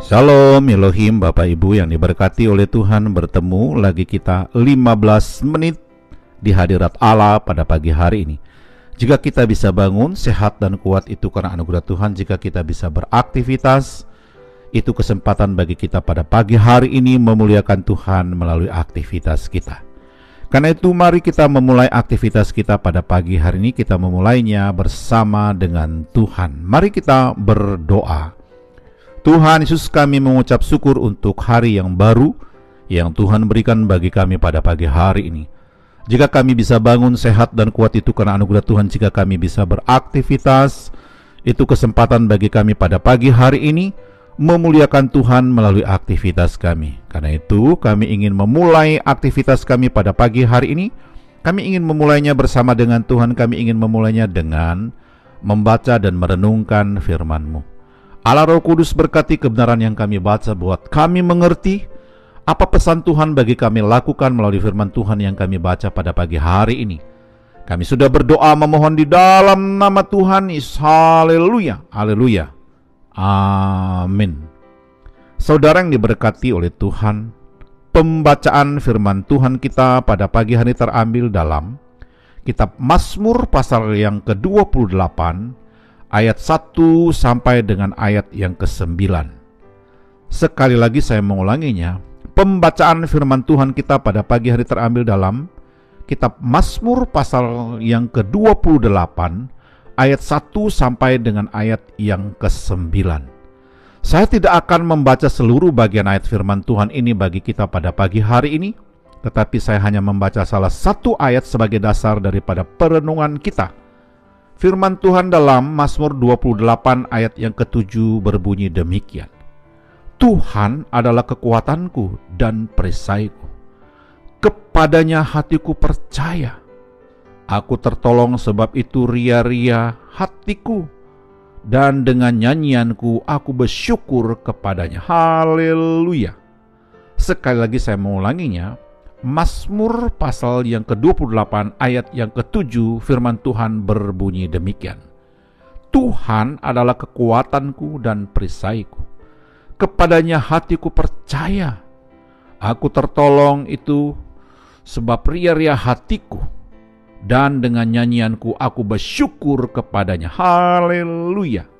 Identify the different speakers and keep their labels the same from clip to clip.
Speaker 1: Shalom Elohim, Bapak Ibu yang diberkati oleh Tuhan. Bertemu lagi kita 15 menit di hadirat Allah pada pagi hari ini. Jika kita bisa bangun sehat dan kuat, itu karena anugerah Tuhan. Jika kita bisa beraktivitas, itu kesempatan bagi kita pada pagi hari ini memuliakan Tuhan melalui aktivitas kita. Karena itu mari kita memulai aktivitas kita pada pagi hari ini. Kita memulainya bersama dengan Tuhan. Mari kita berdoa. Tuhan Yesus, kami mengucap syukur untuk hari yang baru yang Tuhan berikan bagi kami pada pagi hari ini. Jika kami bisa bangun sehat dan kuat, itu karena anugerah Tuhan. Jika kami bisa beraktivitas, itu kesempatan bagi kami pada pagi hari ini memuliakan Tuhan melalui aktivitas kami. Karena itu kami ingin memulai aktivitas kami pada pagi hari ini. Kami ingin memulainya bersama dengan Tuhan. Kami ingin memulainya dengan membaca dan merenungkan firman-Mu. Allah Roh Kudus, berkati kebenaran yang kami baca, buat kami mengerti apa pesan Tuhan bagi kami lakukan melalui firman Tuhan yang kami baca pada pagi hari ini. Kami sudah berdoa memohon di dalam nama Tuhan Yesus. Haleluya, haleluya, amin. Saudara yang diberkati oleh Tuhan, pembacaan firman Tuhan kita pada pagi hari terambil dalam kitab Mazmur pasal yang ke-28, ayat 1 sampai dengan ayat yang ke-9. Sekali lagi saya mengulanginya. Pembacaan firman Tuhan kita pada pagi hari terambil dalam kitab Mazmur pasal yang ke-28, ayat 1 sampai dengan ayat yang ke-9. Saya tidak akan membaca seluruh bagian ayat firman Tuhan ini bagi kita pada pagi hari ini, tetapi saya hanya membaca salah satu ayat sebagai dasar daripada perenungan kita. Firman Tuhan dalam Mazmur 28 ayat yang ke-7 berbunyi demikian. Tuhan adalah kekuatanku dan perisaiku. Kepadanya hatiku percaya. Aku tertolong, sebab itu ria-ria hatiku. Dan dengan nyanyianku aku bersyukur kepadanya. Haleluya. Sekali lagi saya mengulanginya. Mazmur pasal yang ke-28 ayat yang ke-7, firman Tuhan berbunyi demikian. Tuhan adalah kekuatanku dan perisaiku. Kepadanya hatiku percaya. Aku tertolong itu sebab ria-ria hatiku. Dan dengan nyanyianku aku bersyukur kepadanya. Haleluya.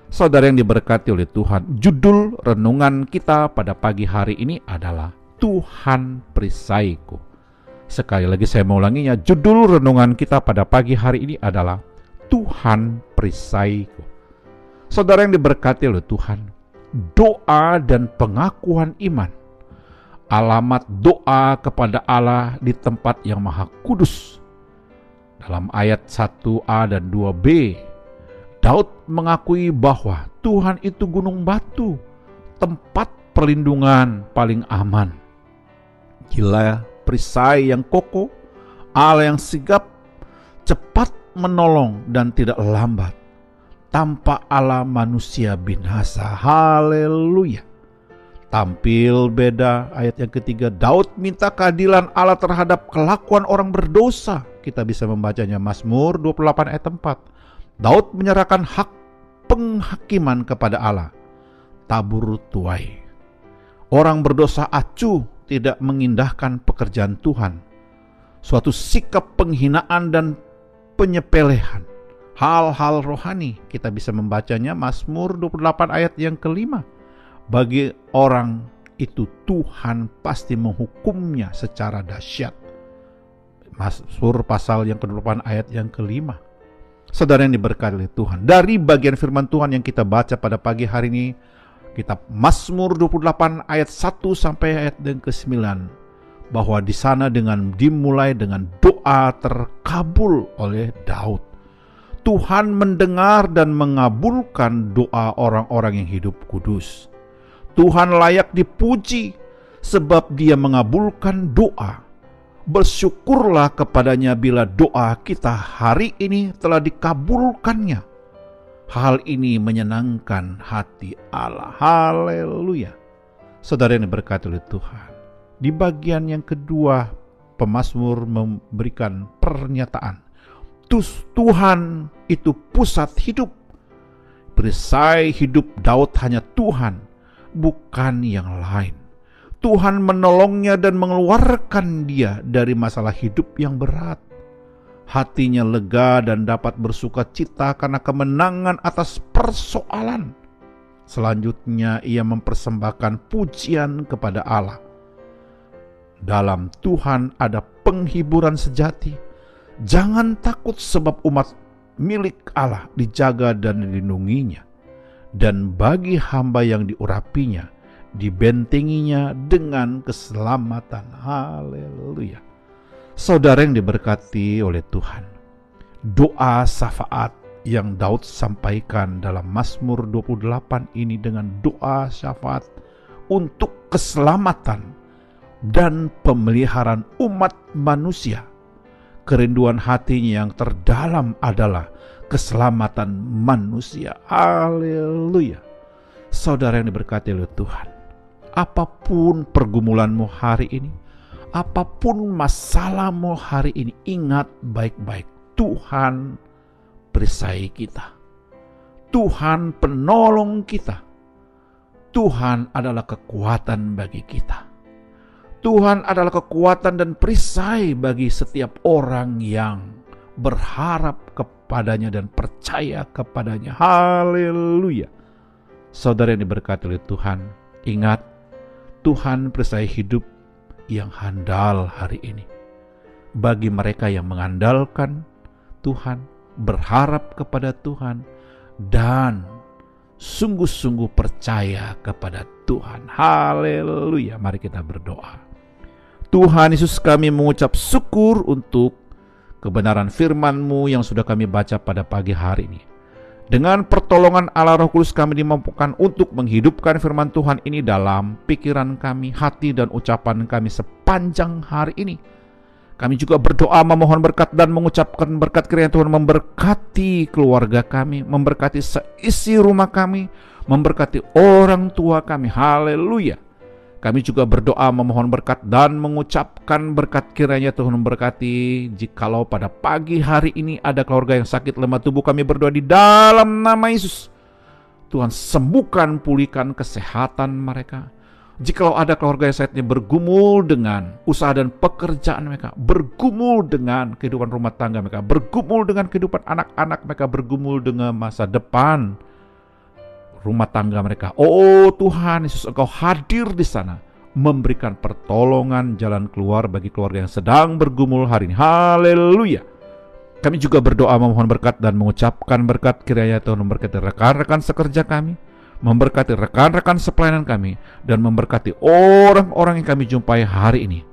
Speaker 1: Saudara yang diberkati oleh Tuhan, judul renungan kita pada pagi hari ini adalah Tuhan perisaiku. Sekali lagi saya mengulanginya, judul renungan kita pada pagi hari ini adalah Tuhan perisaiku. Saudara yang diberkati oleh Tuhan, doa dan pengakuan iman, alamat doa kepada Allah di tempat yang maha kudus. Dalam ayat 1a dan 2b, Daud mengakui bahwa Tuhan itu gunung batu, tempat perlindungan paling aman. Gila, perisai yang kokoh, Allah yang sigap, cepat menolong dan tidak lambat. Tanpa Allah manusia binasa. Haleluya. Tampil beda ayat yang ketiga. Daud minta keadilan Allah terhadap kelakuan orang berdosa. Kita bisa membacanya Mazmur 28 ayat 4. Daud menyerahkan hak penghakiman kepada Allah. Tabur tuai. Orang berdosa acuh, tidak mengindahkan pekerjaan Tuhan. Suatu sikap penghinaan dan penyepelehan. Hal-hal rohani, kita bisa membacanya Mazmur 28 ayat yang ke-5. Bagi orang itu Tuhan pasti menghukumnya secara dahsyat. Mazmur pasal yang ke-28 ayat yang ke-5. Saudara yang diberkati oleh Tuhan, dari bagian firman Tuhan yang kita baca pada pagi hari ini, kitab Mazmur 28 ayat 1 sampai ayat yang ke-9, bahwa di sana dimulai dengan doa terkabul oleh Daud. Tuhan mendengar dan mengabulkan doa orang-orang yang hidup kudus. Tuhan layak dipuji sebab Dia mengabulkan doa. Bersyukurlah kepadanya bila doa kita hari ini telah dikabulkannya. Hal ini menyenangkan hati Allah. Haleluya. Saudara yang diberkati oleh Tuhan, di bagian yang kedua, pemazmur memberikan pernyataan. Tuhan itu pusat hidup. Perisai hidup Daud hanya Tuhan. bukan yang lain. Tuhan menolongnya dan mengeluarkan dia dari masalah hidup yang berat. Hatinya lega dan dapat bersuka cita karena kemenangan atas persoalan. Selanjutnya ia mempersembahkan pujian kepada Allah. Dalam Tuhan ada penghiburan sejati. Jangan takut sebab umat milik Allah dijaga dan dilindunginya. Dan bagi hamba yang diurapinya, dibentenginya dengan keselamatan. Haleluya. Saudara yang diberkati oleh Tuhan, doa syafaat yang Daud sampaikan dalam Mazmur 28 ini dengan doa syafaat untuk keselamatan dan pemeliharaan umat manusia. Kerinduan hatinya yang terdalam adalah keselamatan manusia. Haleluya. Saudara yang diberkati oleh Tuhan, apapun pergumulanmu hari ini, apapun masalahmu hari ini, ingat baik-baik, Tuhan perisai kita. Tuhan penolong kita. Tuhan adalah kekuatan bagi kita. Tuhan adalah kekuatan dan perisai bagi setiap orang yang berharap kepadanya dan percaya kepadanya. Haleluya. Saudara yang diberkati oleh Tuhan, ingat, Tuhan perisai hidup yang handal hari ini. Bagi mereka yang mengandalkan Tuhan, berharap kepada Tuhan, dan sungguh-sungguh percaya kepada Tuhan. Haleluya. Mari kita berdoa. Tuhan Yesus, kami mengucap syukur untuk kebenaran firman-Mu yang sudah kami baca pada pagi hari ini. Dengan pertolongan Allah Roh Kudus kami dimampukan untuk menghidupkan firman Tuhan ini dalam pikiran kami, hati dan ucapan kami sepanjang hari ini. Kami juga berdoa memohon berkat dan mengucapkan berkat kiranya Tuhan memberkati keluarga kami, memberkati seisi rumah kami, memberkati orang tua kami. Haleluya. Kami juga berdoa memohon berkat dan mengucapkan berkat kiranya Tuhan memberkati. Jikalau pada pagi hari ini ada keluarga yang sakit lemah tubuh, kami berdoa di dalam nama Yesus, Tuhan sembuhkan, pulihkan kesehatan mereka. Jikalau ada keluarga yang saatnya bergumul dengan usaha dan pekerjaan mereka, bergumul dengan kehidupan rumah tangga mereka, bergumul dengan kehidupan anak-anak mereka, bergumul dengan masa depan rumah tangga mereka. Oh Tuhan Yesus, Engkau hadir di sana, memberikan pertolongan jalan keluar bagi keluarga yang sedang bergumul hari ini. Haleluya. Kami juga berdoa memohon berkat dan mengucapkan berkat kiranya Tuhan memberkati rekan-rekan sekerja kami, memberkati rekan-rekan sepelayanan kami, dan memberkati orang-orang yang kami jumpai hari ini.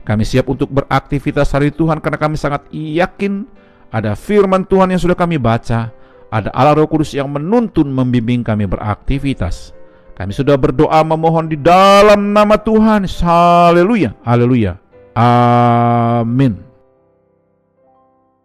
Speaker 1: Kami siap untuk beraktivitas hari Tuhan karena kami sangat yakin ada firman Tuhan yang sudah kami baca. Ada Allah Roh Kudus yang menuntun membimbing kami beraktivitas. Kami sudah berdoa memohon di dalam nama Tuhan. Haleluya. Haleluya. Amin.